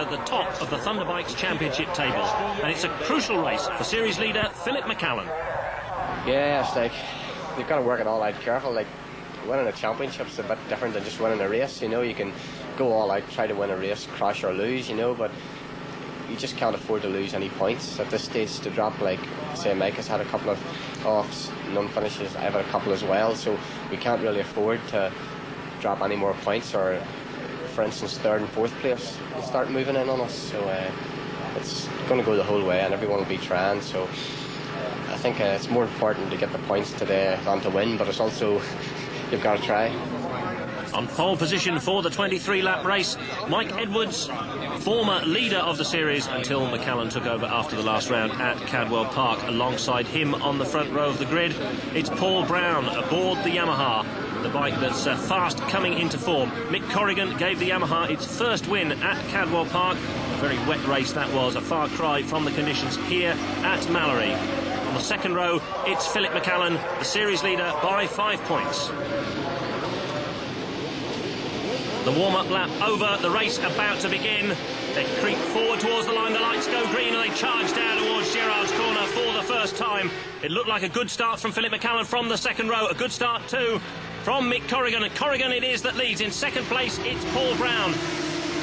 at the top of the Thunderbike's championship table. And it's a crucial race for series leader Phillip McCallen. Yeah, it's like, you've got to work it all out careful. Like, winning a championship's a bit different than just winning a race, you know. You can go all out, try to win a race, crash or lose, you know, but you just can't afford to lose any points at this stage. To drop, like, say, Mike has had a couple of offs, non-finishes, I've had a couple as well, so we can't really afford to drop any more points, or, for instance, third and fourth place will start moving in on us. So it's going to go the whole way, and everyone will be trying. So I think it's more important to get the points today than to win, but it's also, you've got to try. On pole position for the 23-lap race, Mike Edwards, former leader of the series until McCallen took over after the last round at Cadwell Park. Alongside him on the front row of the grid, it's Paul Brown aboard the Yamaha, the bike that's fast coming into form. Mick Corrigan gave the Yamaha its first win at Cadwell Park. A very wet race that was, a far cry from the conditions here at Mallory. On the second row, it's Phillip McCallen, the series leader by 5 points. The warm-up lap over, the race about to begin. They creep forward towards the line, the lights go green, and they charge down towards Gerard's corner for the first time. It looked like a good start from Phillip McCallen from the second row, a good start too from Mick Corrigan, and Corrigan it is that leads. In second place, it's Paul Brown.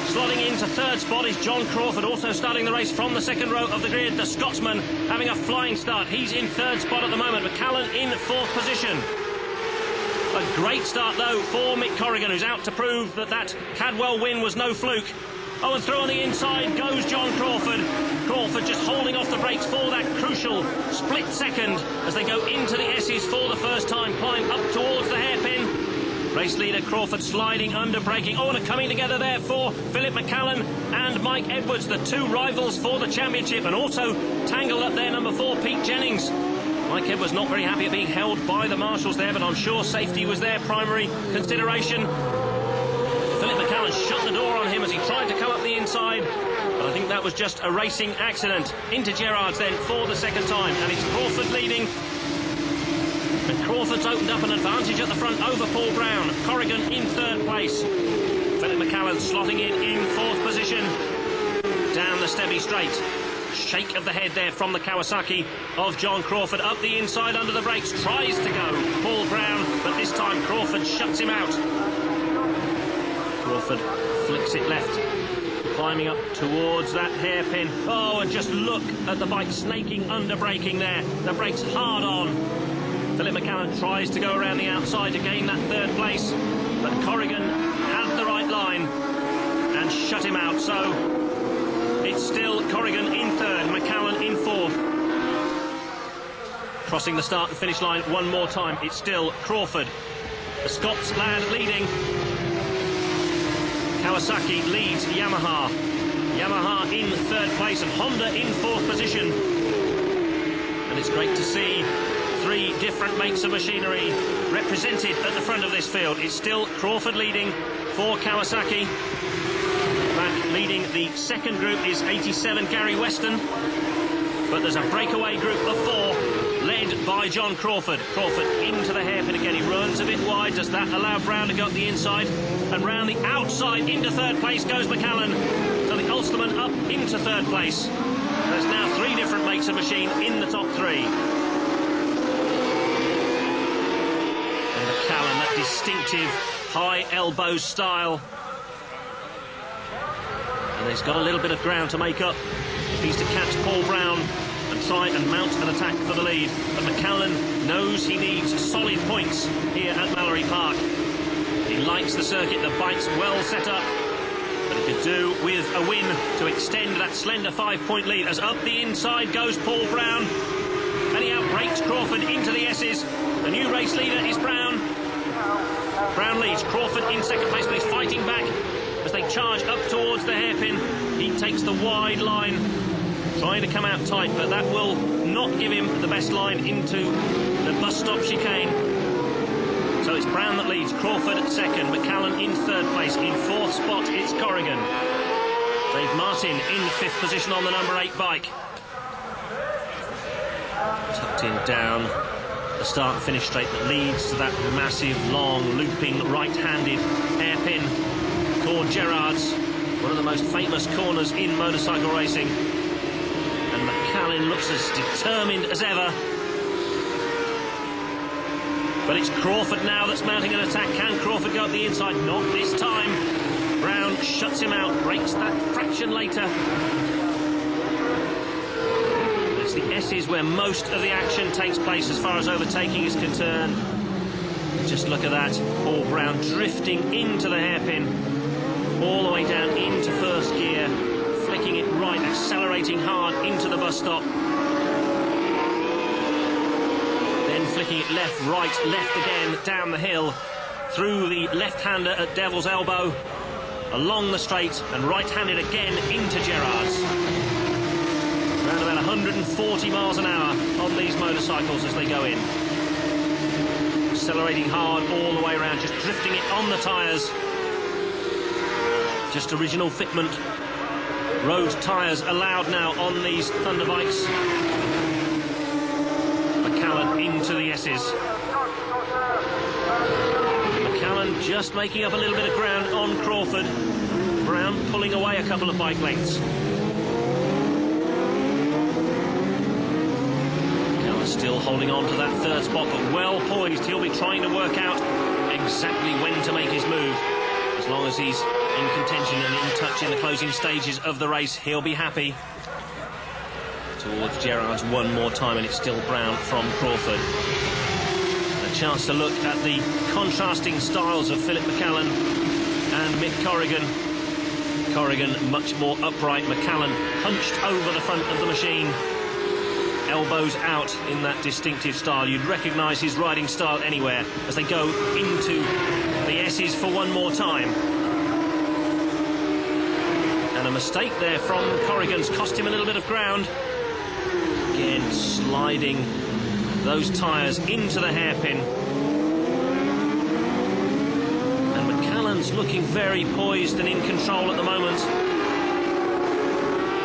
Slotting into third spot is John Crawford, also starting the race from the second row of the grid. The Scotsman having a flying start. He's in third spot at the moment. McCallen in fourth position. A great start, though, for Mick Corrigan, who's out to prove that that Cadwell win was no fluke. Oh, and through on the inside goes John Crawford. Crawford just holding off the brakes for that crucial split second as they go into the S's for the first time, climb up towards the hairpin. Race leader Crawford sliding under braking. Oh, and a coming together there for Phillip McCallen and Mike Edwards, the two rivals for the championship, and also tangled up there, number 4, Pete Jennings. Mike Edwards not very happy at being held by the marshals there, but I'm sure safety was their primary consideration. Phillip McCallen shut the door on him as he tried to come up the inside, but I think that was just a racing accident. Into Gerard's then for the second time, and it's Crawford leading. And Crawford's opened up an advantage at the front over Paul Brown. Corrigan in third place. Phillip McCallen slotting in fourth position. Down the Stebby straight. Shake of the head there from the Kawasaki of John Crawford. Up the inside under the brakes, tries to go Paul Brown, but this time Crawford shuts him out. Crawford flicks it left, climbing up towards that hairpin. Oh, and just look at the bike snaking under braking there. The brakes hard on. Phillip McCallen tries to go around the outside to gain that third place, but Corrigan had the right line and shut him out. So it's still Corrigan in third, McCallen in fourth. Crossing the start and finish line one more time, it's still Crawford. The Scots lad leading. Kawasaki leads Yamaha. Yamaha in third place and Honda in fourth position. And it's great to see 3 different makes of machinery represented at the front of this field. It's still Crawford leading for Kawasaki. Back leading the second group is 87 Gary Weston, but there's a breakaway group of 4 led by John Crawford. Crawford into the hairpin again, he runs a bit wide. Does that allow Brown to go up the inside? And round the outside into third place goes McCallen. So the Ulsterman up into third place. There's now 3 different makes of machine in the top 3. And McCallen, that distinctive high elbow style. And he's got a little bit of ground to make up if he's to catch Paul Brown and try and mount an attack for the lead. But McCallen knows he needs solid points here at Mallory Park. He likes the circuit, the bike's well set up, but he could do with a win to extend that slender 5-point lead. As up the inside goes Paul Brown, and he outbrakes Crawford into the S's. The new race leader is Brown. Brown leads, Crawford in second place, but he's fighting back as they charge up towards the hairpin. He takes the wide line, trying to come out tight, but that will not give him the best line into the bus stop chicane. So it's Brown that leads, Crawford at second, McCallen in third place. In fourth spot, it's Corrigan. Dave Martin in fifth position on the number 8 bike. Tucked in down the start and finish straight that leads to that massive, long, looping, right-handed hairpin called Gerard's. One of the most famous corners in motorcycle racing. And McCallen looks as determined as ever. But it's Crawford now that's mounting an attack. Can Crawford go up the inside? Not this time. Brown shuts him out, breaks that fraction later. It's the S's where most of the action takes place as far as overtaking is concerned. Just look at that. Paul Brown drifting into the hairpin, all the way down into first gear, flicking it right, accelerating hard into the bus stop. Then flicking it left, right, left again, down the hill, through the left-hander at Devil's Elbow, along the straight, and right-handed again into Gerrard's. Around about 140 miles an hour on these motorcycles as they go in. Accelerating hard all the way around, just drifting it on the tyres. Just original fitment. Road tyres allowed now on these Thunderbikes. McCallen into the S's. McCallen just making up a little bit of ground on Crawford. Brown pulling away a couple of bike lengths. McCallen still holding on to that third spot, but well poised. He'll be trying to work out exactly when to make his move. As long as he's in contention and in touch in the closing stages of the race, he'll be happy. Towards Gerrard's one more time, and it's still Brown from Crawford. A chance to look at the contrasting styles of Phillip McCallen and Mick Corrigan. Corrigan much more upright, McCallen hunched over the front of the machine, elbows out in that distinctive style. You'd recognise his riding style anywhere as they go into the S's for one more time. And a mistake there from Corrigan's cost him a little bit of ground. Again, sliding those tyres into the hairpin. And McCallen's looking very poised and in control at the moment,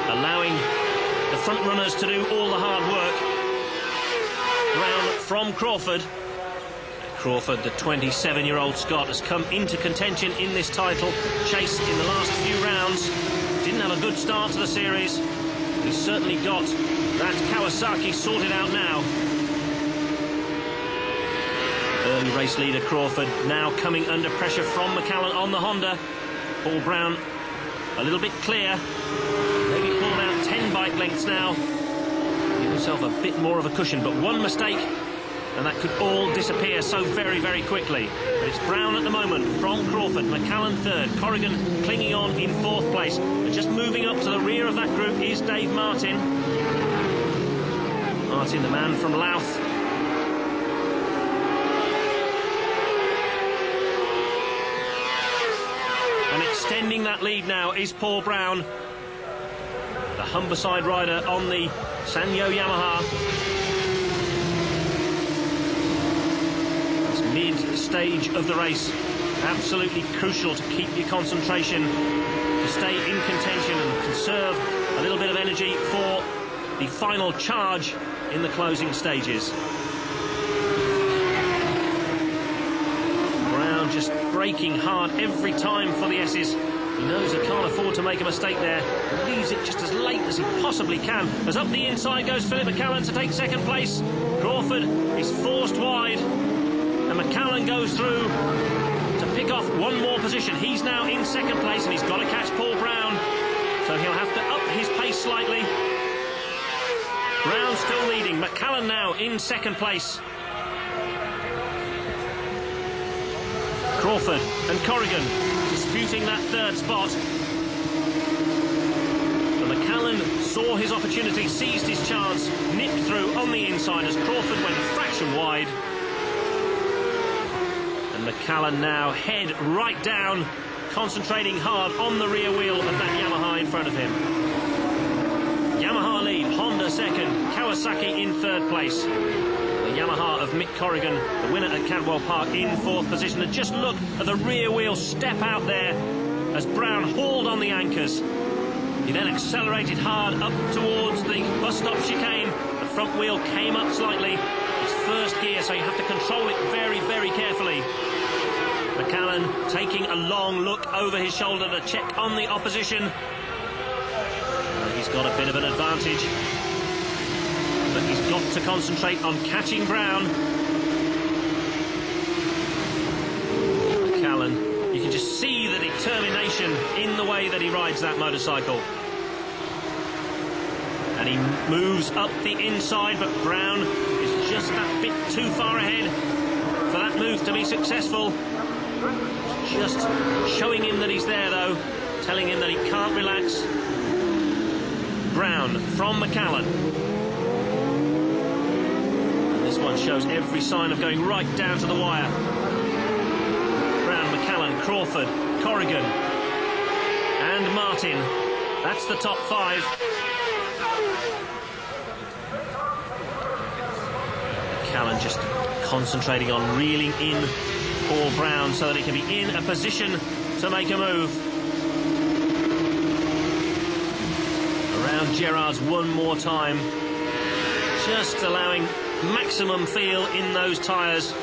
allowing the front runners to do all the hard work. Brown from Crawford. Crawford, the 27-year-old Scot, has come into contention in this title chase in the last few rounds. Didn't have a good start to the series. He's certainly got that Kawasaki sorted out now. Early race leader Crawford now coming under pressure from McCallen on the Honda. Paul Brown a little bit clear. Maybe pulled out 10 bike lengths now. Give himself a bit more of a cushion, but one mistake and that could all disappear so very, very quickly. But it's Brown at the moment from Crawford, McCallen third, Corrigan clinging on in fourth place. And just moving up to the rear of that group is Dave Martin. Martin, the man from Louth. And extending that lead now is Paul Brown, the Humberside rider on the Sanyo Yamaha. Mid-stage of the race, absolutely crucial to keep your concentration, to stay in contention and conserve a little bit of energy for the final charge in the closing stages. Brown just braking hard every time for the S's. He knows he can't afford to make a mistake there. He leaves it just as late as he possibly can. As up the inside goes Phillip McCallen to take second place. Crawford is forced wide. And McCallen goes through to pick off one more position. He's now in second place and he's got to catch Paul Brown. So he'll have to up his pace slightly. Brown still leading. McCallen now in second place. Crawford and Corrigan disputing that third spot. But McCallen saw his opportunity, seized his chance, nipped through on the inside as Crawford went a fraction wide. McCallen now head right down, concentrating hard on the rear wheel of that Yamaha in front of him. Yamaha lead, Honda second, Kawasaki in third place. The Yamaha of Mick Corrigan, the winner at Cantwell Park, in fourth position. And just look at the rear wheel step out there as Brown hauled on the anchors. He then accelerated hard up towards the bus stop chicane. The front wheel came up slightly. It's first gear, so you have to control it very, very carefully. McCallen taking a long look over his shoulder to check on the opposition. He's got a bit of an advantage, but he's got to concentrate on catching Brown. McCallen, you can just see the determination in the way that he rides that motorcycle. And he moves up the inside, but Brown is just that bit too far ahead for that move to be successful. Just showing him that he's there, though, telling him that he can't relax. Brown from McCallen. And this one shows every sign of going right down to the wire. Brown, McCallen, Crawford, Corrigan and Martin. That's the top 5. McCallen just concentrating on reeling in Paul Brown so that he can be in a position to make a move. Around Gerrard's one more time, just allowing maximum feel in those tyres,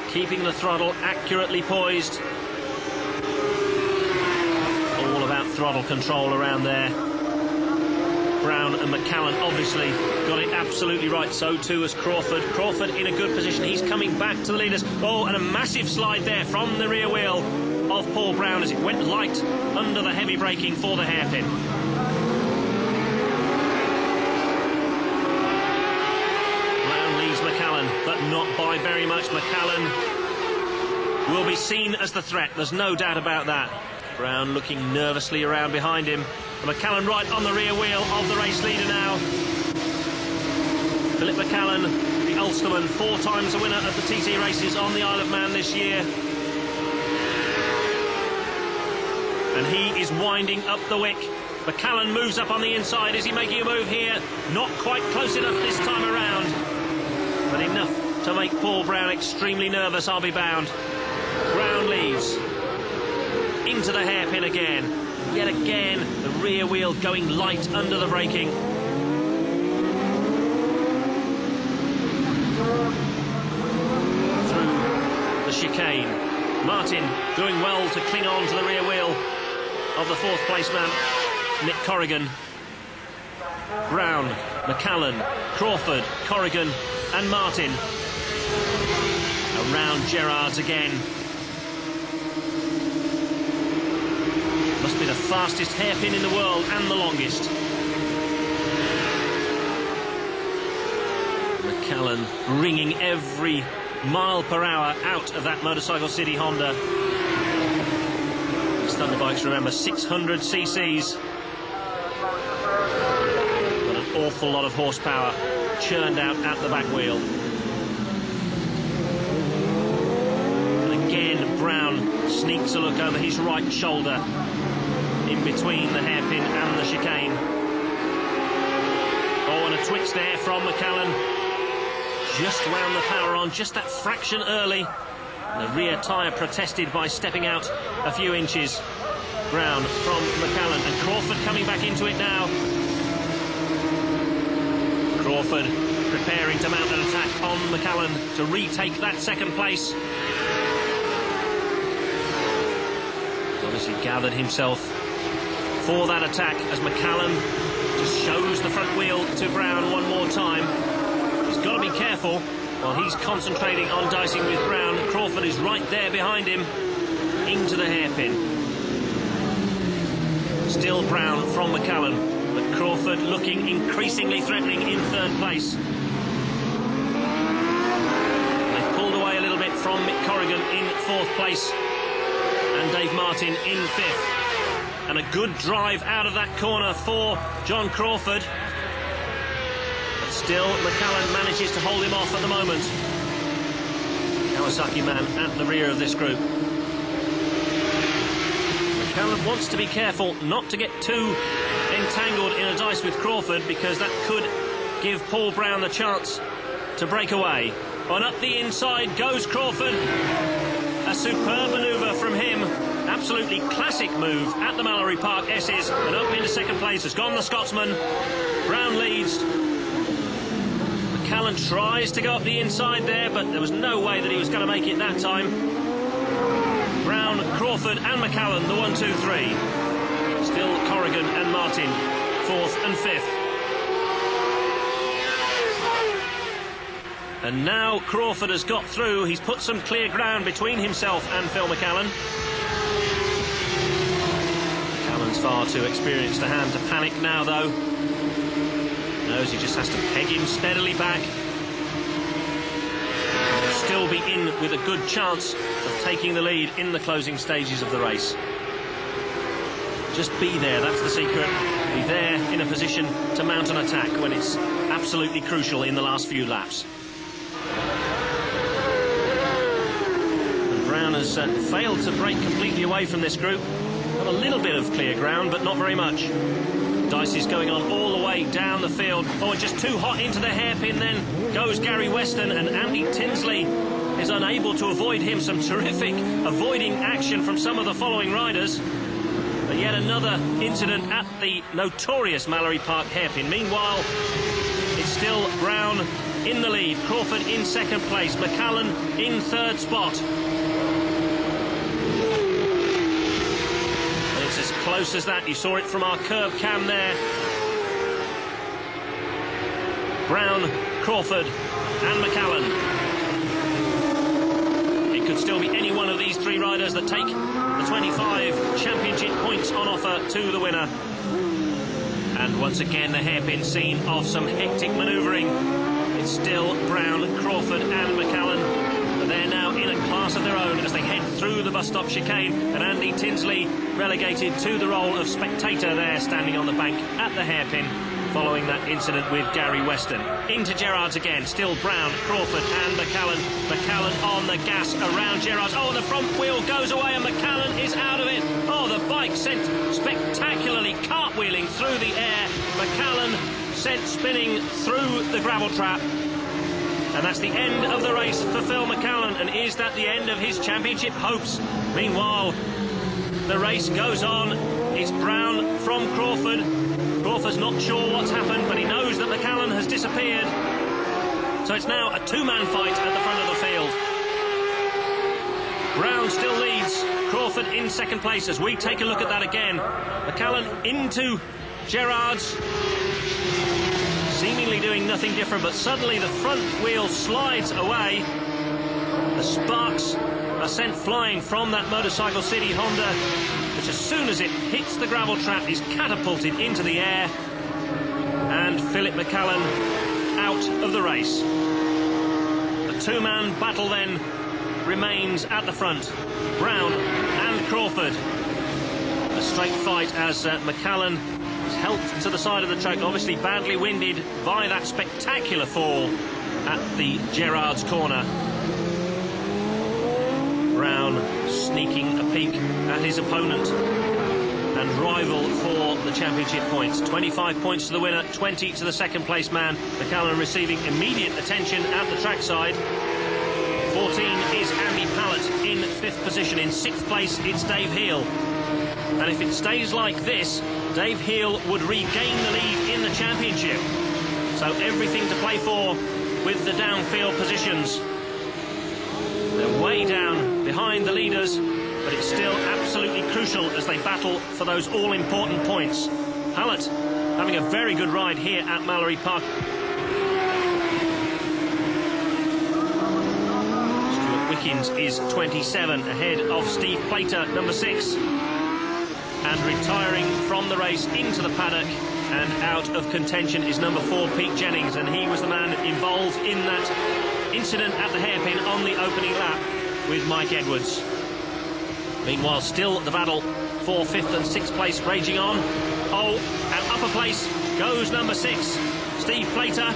keeping the throttle accurately poised. All about throttle control around there. Brown and McCallen obviously got it absolutely right, so too as Crawford. Crawford in a good position, he's coming back to the leaders. Oh, and a massive slide there from the rear wheel of Paul Brown as it went light under the heavy braking for the hairpin. Brown leaves McCallen, but not by very much. McCallen will be seen as the threat, there's no doubt about that. Brown looking nervously around behind him. And McCallen right on the rear wheel of the race leader now. Phillip McCallen, the Ulsterman, 4 times a winner of the TT races on the Isle of Man this year. And he is winding up the wick. McCallen moves up on the inside. Is he making a move here? Not quite close enough this time around, but enough to make Paul Brown extremely nervous, I'll be bound. Brown leaves into the hairpin again. Yet again, the rear wheel going light under the braking. Through the chicane. Martin doing well to cling on to the rear wheel of the 4th place man, Mick Corrigan. Brown, McCallen, Crawford, Corrigan and Martin. Around Gerrard's again. Must be the fastest hairpin in the world and the longest. McCallen wringing every mile per hour out of that Motorcycle City Honda. These Thunderbikes, remember, 600 cc's. But an awful lot of horsepower churned out at the back wheel. And again, Brown sneaks a look over his right shoulder, in between the hairpin and the chicane. Oh, and a twitch there from McCallen. Just wound the power on, just that fraction early. The rear tyre protested by stepping out a few inches. Brown from McCallen, and Crawford coming back into it now. Crawford preparing to mount an attack on McCallen to retake that 2nd place. Obviously gathered himself for that attack as McCallen just shows the front wheel to Brown one more time. He's got to be careful while he's concentrating on dicing with Brown. Crawford is right there behind him into the hairpin. Still Brown from McCallen, but Crawford looking increasingly threatening in 3rd place. They've pulled away a little bit from Mick Corrigan in 4th place and Dave Martin in 5th. And a good drive out of that corner for John Crawford. But still, McCallen manages to hold him off at the moment. Kawasaki man at the rear of this group. McCallen wants to be careful not to get too entangled in a dice with Crawford, because that could give Paul Brown the chance to break away. On up the inside goes Crawford. A superb manoeuvre from him. Absolutely classic move at the Mallory Park S's, and up into 2nd place has gone the Scotsman. Brown leads. McCallen tries to go up the inside there, but there was no way that he was going to make it that time. Brown Crawford and McCallen, the 1, 2, 3. Still Corrigan and Martin, 4th and 5th. And now Crawford has got through. He's put some clear ground between himself and Phil McCallen. McCallen's far too experienced a hand to panic now, though. Knows he just has to peg him steadily back. He'll still be in with a good chance of taking the lead in the closing stages of the race. Just be there, that's the secret. Be there in a position to mount an attack when it's absolutely crucial in the last few laps. And Brown has failed to break completely away from this group. Got a little bit of clear ground, but not very much. Dice is going on all the way down the field. Oh, just too hot into the hairpin, then goes Gary Weston, and Andy Tinsley is unable to avoid him. Some terrific avoiding action from some of the following riders. But yet another incident at the notorious Mallory Park hairpin. Meanwhile, it's still Brown in the lead, Crawford in 2nd place, McCallen in 3rd spot. As close as that, you saw it from our curb cam there. Brown, Crawford and McCallen. It could still be any one of these 3 riders that take the 25 championship points on offer to the winner. And once again the hairpin scene of some hectic manoeuvring. It's still Brown, Crawford and McCallen. They're now in a class of their own as they head through the bus stop chicane, and Andy Tinsley relegated to the role of spectator there, standing on the bank at the hairpin following that incident with Gary Weston. Into Gerrards again, still Brown, Crawford and McCallen. McCallen on the gas around Gerrards. Oh, the front wheel goes away and McCallen is out of it. Oh, the bike sent spectacularly cartwheeling through the air. McCallen sent spinning through the gravel trap. And that's the end of the race for Phil McCallen. And is that the end of his championship hopes? Meanwhile, the race goes on. It's Brown from Crawford. Crawford's not sure what's happened, but he knows that McCallen has disappeared. So it's now a 2-man fight at the front of the field. Brown still leads. Crawford in 2nd place as we take a look at that again. McCallen into Gerrards, seemingly doing nothing different, but suddenly the front wheel slides away. The sparks are sent flying from that Motorcycle City Honda, which as soon as it hits the gravel trap is catapulted into the air. And Phillip McCallen out of the race. The 2-man battle then remains at the front. Brown and Crawford. A straight fight as McCallen helped to the side of the track, obviously badly winded by that spectacular fall at the Gerrards corner. Brown sneaking a peek at his opponent and rival for the championship points. 25 points to the winner, 20 to the 2nd place man. McCallen receiving immediate attention at the trackside. 14 is Andy Pallett in 5th position. In 6th place it's Dave Heel. And if it stays like this, Dave Heel would regain the lead in the championship. So everything to play for with the downfield positions. They're way down behind the leaders, but it's still absolutely crucial as they battle for those all-important points. Pallett having a very good ride here at Mallory Park. Stuart Wickens is 27, ahead of Steve Plater, number 6. And retiring from the race into the paddock and out of contention is number 4, Pete Jennings, and he was the man involved in that incident at the hairpin on the opening lap with Mike Edwards. Meanwhile, still the battle for 5th and 6th place raging on. Oh, and upper place goes number 6, Steve Plater.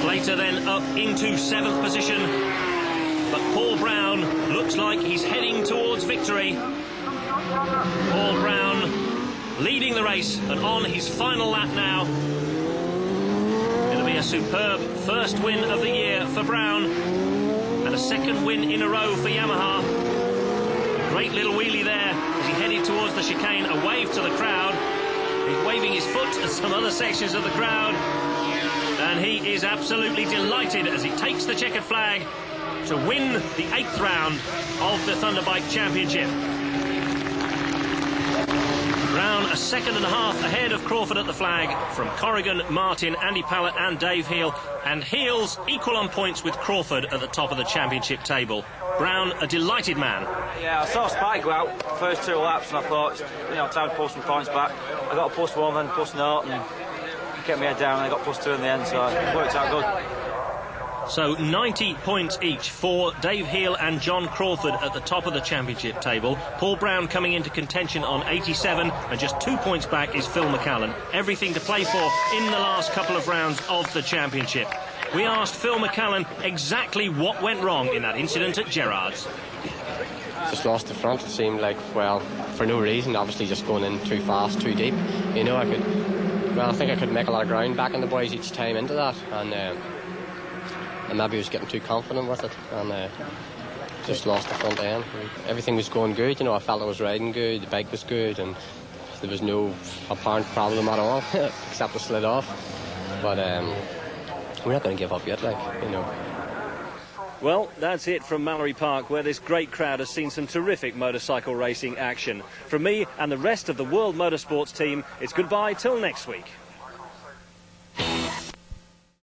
Plater then up into 7th position, but Paul Brown looks like he's heading towards victory. Paul Brown leading the race and on his final lap now. It'll be a superb first win of the year for Brown and a 2nd win in a row for Yamaha. A great little wheelie there as he headed towards the chicane, a wave to the crowd. He's waving his foot at some other sections of the crowd, and he is absolutely delighted as he takes the checkered flag to win the 8th round of the Thunderbike Championship. Brown a second and a half ahead of Crawford at the flag from Corrigan, Martin, Andy Pallett and Dave Heel. And Heel's equal on points with Crawford at the top of the championship table. Brown, a delighted man. Yeah, I saw Spike go out first 2 laps and I thought, you know, time to pull some points back. I got a +1 then +0 and kept my head down and I got +2 in the end, so it worked out good. So 90 points each for Dave Heel and John Crawford at the top of the championship table. Paul Brown coming into contention on 87, and just 2 points back is Phil McCallen. Everything to play for in the last couple of rounds of the championship. We asked Phil McCallen exactly what went wrong in that incident at Gerrard's. Just lost the front, it seemed like, well, for no reason, obviously just going in too fast, too deep. You know, I think I could make a lot of ground back on the boys each time into that, and maybe I was getting too confident with it, and just lost the front end. Everything was going good, you know, I felt I was riding good, the bike was good, and there was no apparent problem at all, except it slid off. But we're not going to give up yet, like, you know. Well, that's it from Mallory Park, where this great crowd has seen some terrific motorcycle racing action. From me and the rest of the World Motorsports team, it's goodbye till next week.